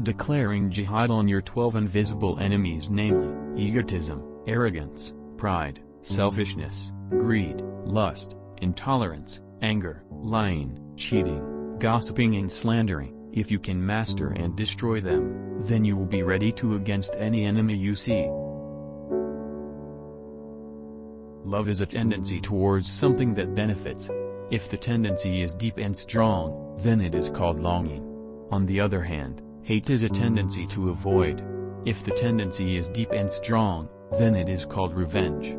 declaring jihad on your 12 invisible enemies, namely, egotism, arrogance, pride, selfishness, greed, lust, intolerance, anger, lying, cheating, gossiping and slandering. If you can master and destroy them, then you will be ready to against any enemy you see. Love is a tendency towards something that benefits. If the tendency is deep and strong, then it is called longing. On the other hand, hate is a tendency to avoid. If the tendency is deep and strong, then it is called revenge.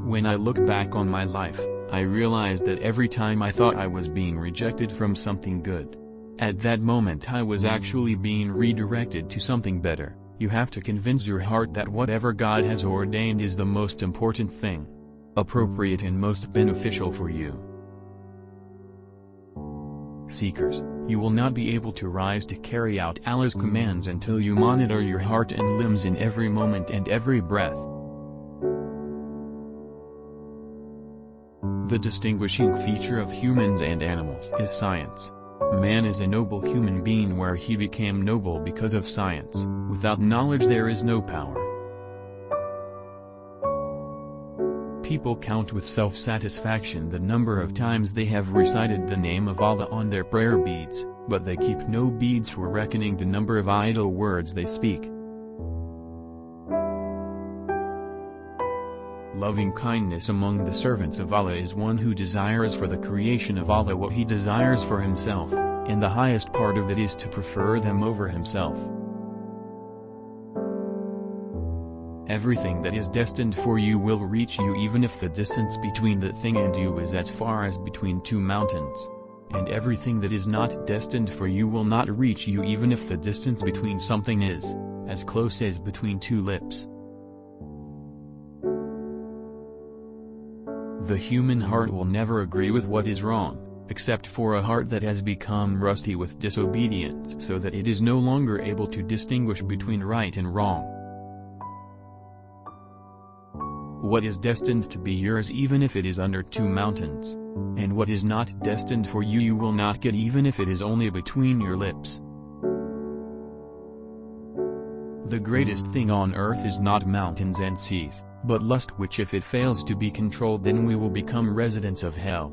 When I look back on my life, I realized that every time I thought I was being rejected from something good, at that moment I was actually being redirected to something better. You have to convince your heart that whatever God has ordained is the most important thing, appropriate and most beneficial for you. Seekers, you will not be able to rise to carry out Allah's commands until you monitor your heart and limbs in every moment and every breath. The distinguishing feature of humans and animals is science. Man is a noble human being where he became noble because of science. Without knowledge there is no power. People count with self-satisfaction the number of times they have recited the name of Allah on their prayer beads, but they keep no beads for reckoning the number of idle words they speak. Loving kindness among the servants of Allah is one who desires for the creation of Allah what he desires for himself, and the highest part of it is to prefer them over himself. Everything that is destined for you will reach you even if the distance between that thing and you is as far as between two mountains. And everything that is not destined for you will not reach you even if the distance between something is as close as between two lips. The human heart will never agree with what is wrong, except for a heart that has become rusty with disobedience so that it is no longer able to distinguish between right and wrong. What is destined to be yours even if it is under two mountains, and what is not destined for you you will not get even if it is only between your lips. The greatest thing on earth is not mountains and seas, but lust, which if it fails to be controlled then we will become residents of hell.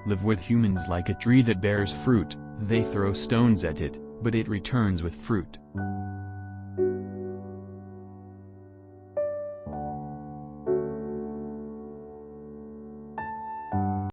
Live with humans like a tree that bears fruit. They throw stones at it, but it returns with fruit.